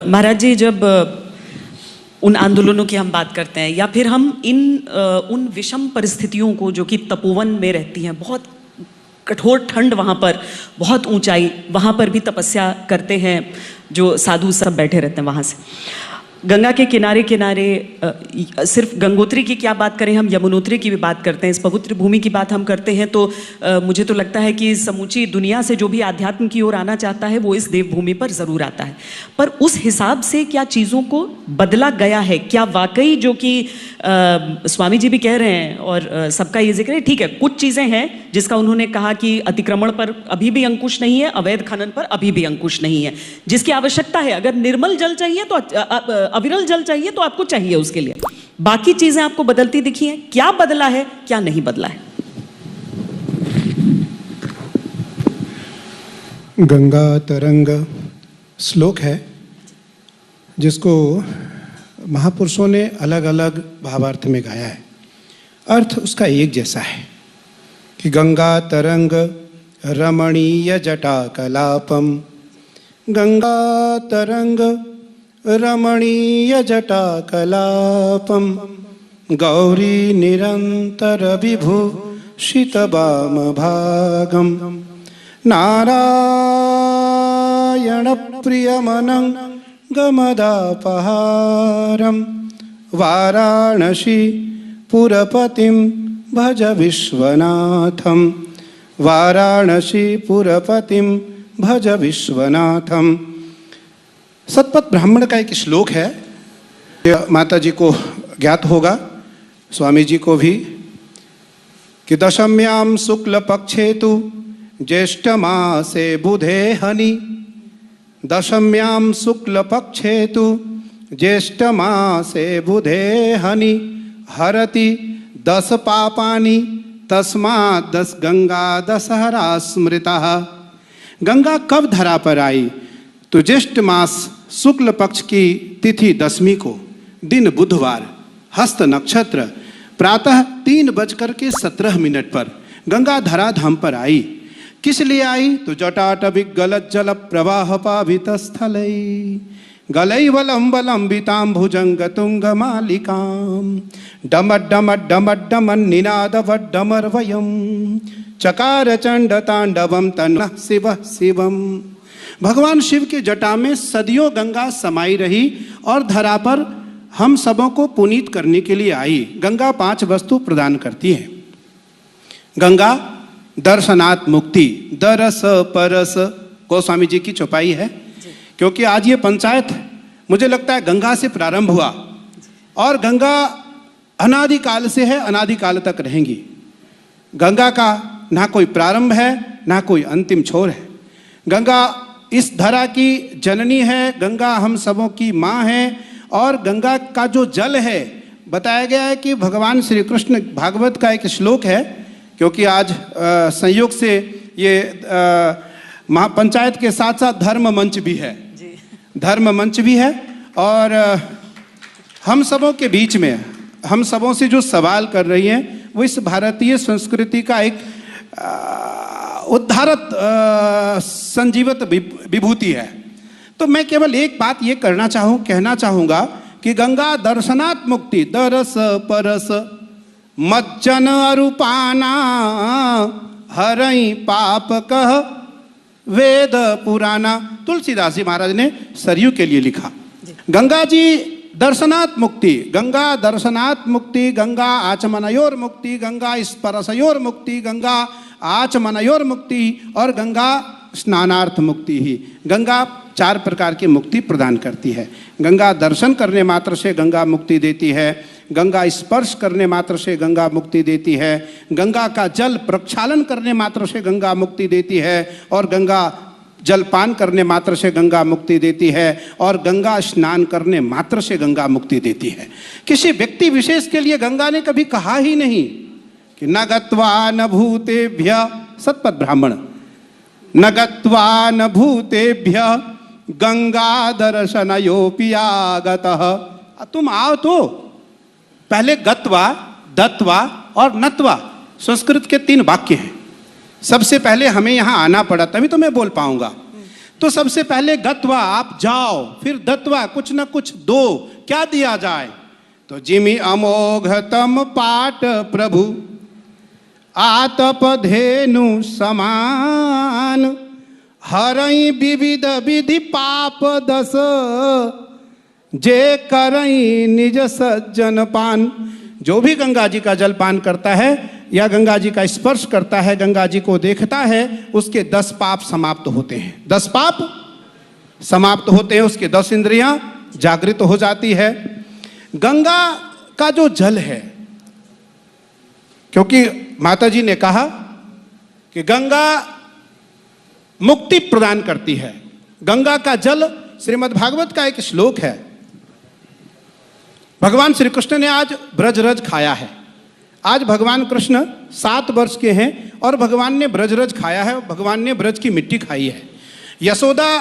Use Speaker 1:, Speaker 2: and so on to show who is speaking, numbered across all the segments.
Speaker 1: महाराज जी, जब उन आंदोलनों की हम बात करते हैं या फिर हम उन विषम परिस्थितियों को जो कि तपोवन में रहती हैं, बहुत कठोर ठंड, वहाँ पर बहुत ऊंचाई, वहाँ पर भी तपस्या करते हैं जो साधु सब बैठे रहते हैं वहाँ से, गंगा के किनारे किनारे, सिर्फ गंगोत्री की क्या बात करें, हम यमुनोत्री की भी बात करते हैं, इस पवित्र भूमि की बात हम करते हैं, तो मुझे तो लगता है कि समूची दुनिया से जो भी आध्यात्म की ओर आना चाहता है वो इस देवभूमि पर ज़रूर आता है। पर उस हिसाब से क्या चीज़ों को बदला गया है? क्या वाकई जो कि स्वामी जी भी कह रहे हैं और सबका ये जिक्र है, ठीक है, कुछ चीज़ें हैं जिसका उन्होंने कहा कि अतिक्रमण पर अभी भी अंकुश नहीं है, अवैध खनन पर अभी भी अंकुश नहीं है, जिसकी आवश्यकता है। अगर निर्मल जल चाहिए तो अविरल जल चाहिए तो आपको चाहिए उसके लिए। बाकी चीजें आपको बदलती दिखी हैं, क्या बदला है, क्या नहीं बदला है?
Speaker 2: गंगा तरंग श्लोक है जिसको महापुरुषों ने अलग अलग भावार्थ में गाया है। अर्थ उसका एक जैसा है कि गंगा तरंग रमणीय जटा कलापम, गंगा तरंग रमणीय जटा कलापम, गौरी निरंतर विभूषित वाम भागम, नारायण प्रियमनंगमदापहारम, वाराणसी पुरपतिम भज विश्वनाथम, वाराणसी पुरपतिम भज विश्वनाथम। सतपथ ब्राह्मण का एक श्लोक है, माता जी को ज्ञात होगा, स्वामी जी को भी, कि दशम्याम शुक्ल पक्षे तु ज्येष्ठ मासे बुधे हनि, दशम्याम शुक्ल पक्षे तु ज्येष्ठ मासे बुधे हनि, हरति 10 पापानि तस्मात् 10 गंगा दशहरा स्मृता। गंगा कब धरा पर आई? तो ज्येष्ठ मास शुक्ल पक्ष की तिथि 10वीं को, दिन बुधवार, हस्त नक्षत्र, प्रातः 3:17 पर गंगा धरा धाम पर आई। किस लिए आई? तो जटाटविक गलत जल प्रवाह पावित स्थलई, गलैवलम वलंबिताम भुजंग तुंग मालिकाम, डमट डमट डमट डमन निनाद वड्डमर वयम, चकार चंड तांडवम तन्नः शिव शिवम। भगवान शिव के जटा में सदियों गंगा समाई रही और धरा पर हम सबों को पुनीत करने के लिए आई। गंगा 5 वस्तु प्रदान करती है। गंगा दर्शनात् मुक्ति, दरस परस गोस्वामी जी की चौपाई है, क्योंकि आज ये पंचायत मुझे लगता है गंगा से प्रारंभ हुआ और गंगा अनादिकाल से है, अनादिकाल तक रहेंगी। गंगा का ना कोई प्रारंभ है ना कोई अंतिम छोर है। गंगा इस धरा की जननी है, गंगा हम सबों की माँ है। और गंगा का जो जल है, बताया गया है कि भगवान श्री कृष्ण, भागवत का एक श्लोक है, क्योंकि आज संयोग से ये महापंचायत के साथ साथ धर्म मंच भी है, धर्म मंच भी है, और हम सबों के बीच में हम सबों से जो सवाल कर रही हैं वो इस भारतीय संस्कृति का एक उद्धारत संजीवत विभूति है। तो मैं केवल एक बात ये कहना चाहूँगा कि गंगा दर्शनात् मुक्ति, दरस परस मज्जन अरूपाना, हरई पाप कह वेद पुराना। तुलसीदास जी महाराज ने सरयू के लिए लिखा। गंगा जी दर्शनात् मुक्ति, गंगा दर्शनात् मुक्ति, गंगा आचमनयोर मुक्ति, गंगा स्पर्शयोर मुक्ति, गंगा आचमनयोर मुक्ति, और गंगा स्नानार्थ मुक्ति ही। गंगा 4 प्रकार की मुक्ति प्रदान करती है। गंगा दर्शन करने मात्र से गंगा मुक्ति देती है, गंगा स्पर्श करने मात्र से गंगा मुक्ति देती है, गंगा का जल प्रक्षालन करने मात्र से गंगा मुक्ति देती है, और गंगा जलपान करने मात्र से गंगा मुक्ति देती है, और गंगा स्नान करने मात्र से गंगा मुक्ति देती है। किसी व्यक्ति विशेष के लिए गंगा ने कभी कहा ही नहीं कि न गत्वा न भूतेभ्य, सतपथ ब्राह्मण, न गत्वा न भूतेभ्य गंगा दर्शनयोपि आगतः। तुम आओ तो पहले गत्वा, दत्वा और नत्वा संस्कृत के 3 वाक्य हैं। सबसे पहले हमें यहाँ आना पड़ा, तभी तो मैं बोल पाऊंगा। तो सबसे पहले गत्वा, आप जाओ, फिर दत्वा, कुछ न कुछ दो, क्या दिया जाए? तो जिमि अमोघतम पाट प्रभु आतप धेनु समान, हरई विविध विधि पाप दस, जे करई निज सज्जन पान। जो भी गंगा जी का जल पान करता है या गंगा जी का स्पर्श करता है, गंगा जी को देखता है, उसके 10 पाप समाप्त होते हैं। 10 पाप समाप्त होते हैं, उसके 10 इंद्रियां जागृत हो जाती है। गंगा का जो जल है, क्योंकि माता जी ने कहा कि गंगा मुक्ति प्रदान करती है। गंगा का जल, श्रीमद् भागवत का एक श्लोक है, भगवान श्री कृष्ण ने आज ब्रजरज खाया है। आज भगवान कृष्ण 7 वर्ष के हैं और भगवान ने ब्रजरज खाया है, भगवान ने ब्रज की मिट्टी खाई है। यशोदा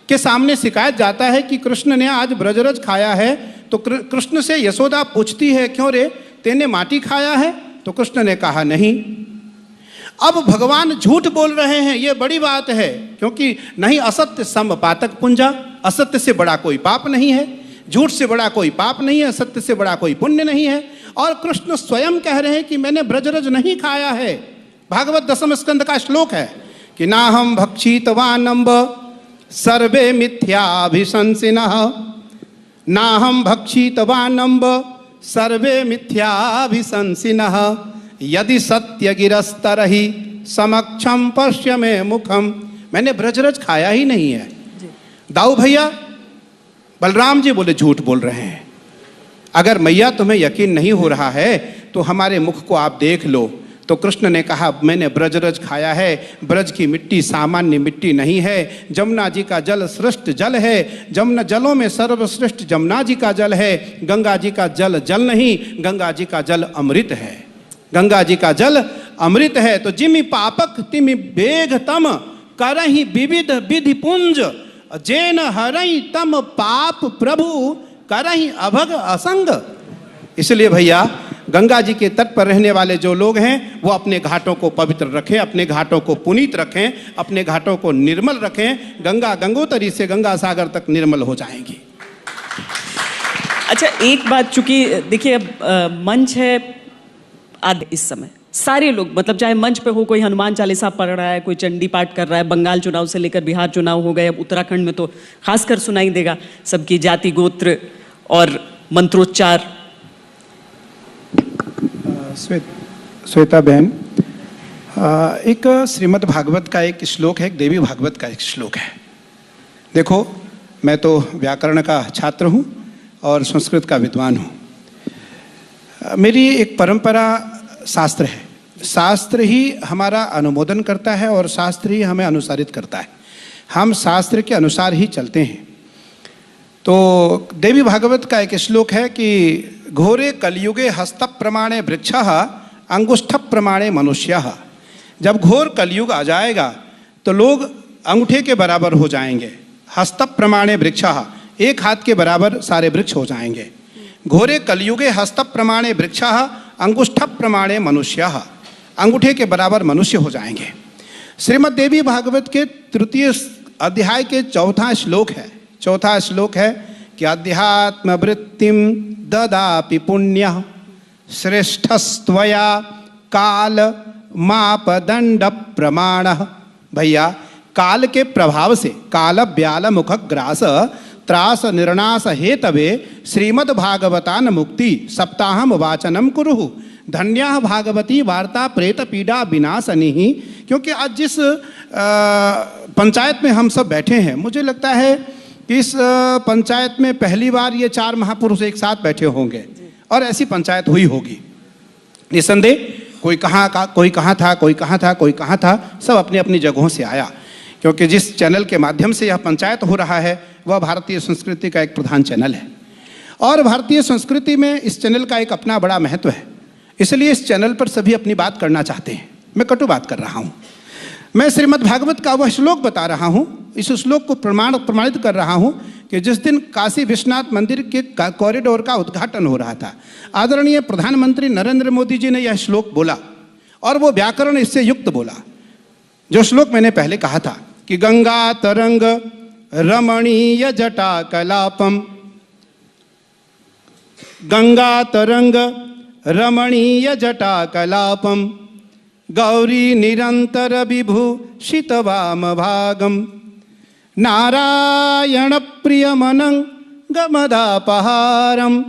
Speaker 2: के सामने शिकायत जाता है कि कृष्ण ने आज ब्रजरज खाया है, तो कृष्ण से यशोदा पूछती है, क्यों रे, तेने माटी खाया है? तो कृष्ण ने कहा नहीं। अब भगवान झूठ बोल रहे हैं, ये बड़ी बात है, क्योंकि नहीं असत्य सम पातक पुंजा, असत्य से बड़ा कोई पाप नहीं है, झूठ से बड़ा कोई पाप नहीं है, सत्य से बड़ा कोई पुण्य नहीं है। और कृष्ण स्वयं कह रहे हैं कि मैंने ब्रजरज नहीं खाया है। भागवत 10वें स्कंद का श्लोक है कि नाहम भक्षितवानम्ब सर्वे मिथ्याभिशंसिनः, नाहम भक्षितवानम्ब सर्वे मिथ्याभिशंसिनः, यदि सत्य गिरस्तरहि समक्षम पश्य में मुखम। मैंने ब्रजरज खाया ही नहीं है। दाऊ भैया, बलराम जी बोले झूठ बोल रहे हैं। अगर मैया तुम्हें यकीन नहीं हो रहा है तो हमारे मुख को आप देख लो। तो कृष्ण ने कहा, मैंने ब्रजरज खाया है। ब्रज की मिट्टी सामान्य मिट्टी नहीं है, जमुना जी का जल श्रेष्ठ जल है, जमुना जलों में सर्वश्रेष्ठ जमुना जी का जल है। गंगा जी का जल जल नहीं, गंगा जी का जल अमृत है, गंगा जी का जल अमृत है। तो जिमि पापक तिमि बेघ तम, करहि विविध विधि पुंज, जेन हरई तम पाप प्रभु, करहि अभग असंग। इसलिए भैया, गंगा जी के तट पर रहने वाले जो लोग हैं वो अपने घाटों को पवित्र रखें, अपने घाटों को पुनीत रखें, अपने घाटों को निर्मल रखें। गंगा गंगोत्री से गंगा सागर तक निर्मल हो जाएंगी।
Speaker 1: अच्छा, एक बात, चूंकि देखिए अब मंच है आधे इस समय, सारे लोग, मतलब चाहे मंच पे हो, कोई हनुमान चालीसा पढ़ रहा है, कोई चंडी पाठ कर रहा है, बंगाल चुनाव से लेकर बिहार चुनाव हो गए, अब उत्तराखंड में तो खासकर सुनाई देगा, सबकी जाति गोत्र और मंत्रोच्चार।
Speaker 2: श्वेता बहन, एक श्रीमद् भागवत का एक श्लोक है, एक देवी भागवत का एक श्लोक है। देखो, मैं तो व्याकरण का छात्र हूँ और संस्कृत का विद्वान हूँ। मेरी एक परंपरा शास्त्र है, शास्त्र ही हमारा अनुमोदन करता है और शास्त्र ही हमें अनुसारित करता है। हम शास्त्र के अनुसार ही चलते हैं। तो देवी भागवत का एक श्लोक है कि घोरे कलयुगे हस्त प्रमाणे वृक्षः अंगुष्ठ प्रमाणे मनुष्यः। जब घोर कलयुग आ जाएगा तो लोग अंगूठे के बराबर हो जाएंगे। हस्त प्रमाणे वृक्षः, एक हाथ के बराबर सारे वृक्ष हो जाएंगे। घोरे कलयुगे हस्त प्रमाणे वृक्षः अंगुष्ठ प्रमाणे मनुष्यः, अंगूठे के बराबर मनुष्य हो जाएंगे। श्रीमद् देवी भागवत के 3 अध्याय के 4था श्लोक है। 4था श्लोक है कि अध्यात्म वृत्तिम ददापि पुण्यः श्रेष्ठस्त्वया काल मापदंड प्रमाणः। भैया, काल के प्रभाव से काल ब्याल मुख ग्रास त्रास निर्णास हेतवे श्रीमद् भागवतान मुक्ति सप्ताहम वाचनम कुरुहु धन्या भागवती वार्ता प्रेत पीड़ा विनाशनी। क्योंकि आज जिस पंचायत में हम सब बैठे हैं, मुझे लगता है कि इस पंचायत में पहली बार ये 4 महापुरुष एक साथ बैठे होंगे और ऐसी पंचायत हुई होगी निसंदेह। कोई कहाँ था, कोई कहाँ था, कोई कहाँ था, सब अपनी अपनी जगहों से आया। क्योंकि जिस चैनल के माध्यम से यह पंचायत हो रहा है वह भारतीय संस्कृति का एक प्रधान चैनल है और भारतीय संस्कृति में इस चैनल का एक अपना बड़ा महत्व है। इसलिए इस चैनल पर सभी अपनी बात करना चाहते हैं। मैं कटु बात कर रहा हूँ। मैं श्रीमद् भागवत का वह श्लोक बता रहा हूँ, इस श्लोक को प्रमाणित कर रहा हूँ कि जिस दिन काशी विश्वनाथ मंदिर के कॉरिडोर का उद्घाटन हो रहा था, आदरणीय प्रधानमंत्री नरेंद्र मोदी जी ने यह श्लोक बोला और वो व्याकरण इससे युक्त बोला। जो श्लोक मैंने पहले कहा था कि गंगा तरंग रमणीय जटाकलापम, गंगा तरंग रमणीय जटाकलापम, गौरी निरंतर विभूषित वाम भागम, नारायण प्रियमनं गमदापहारम।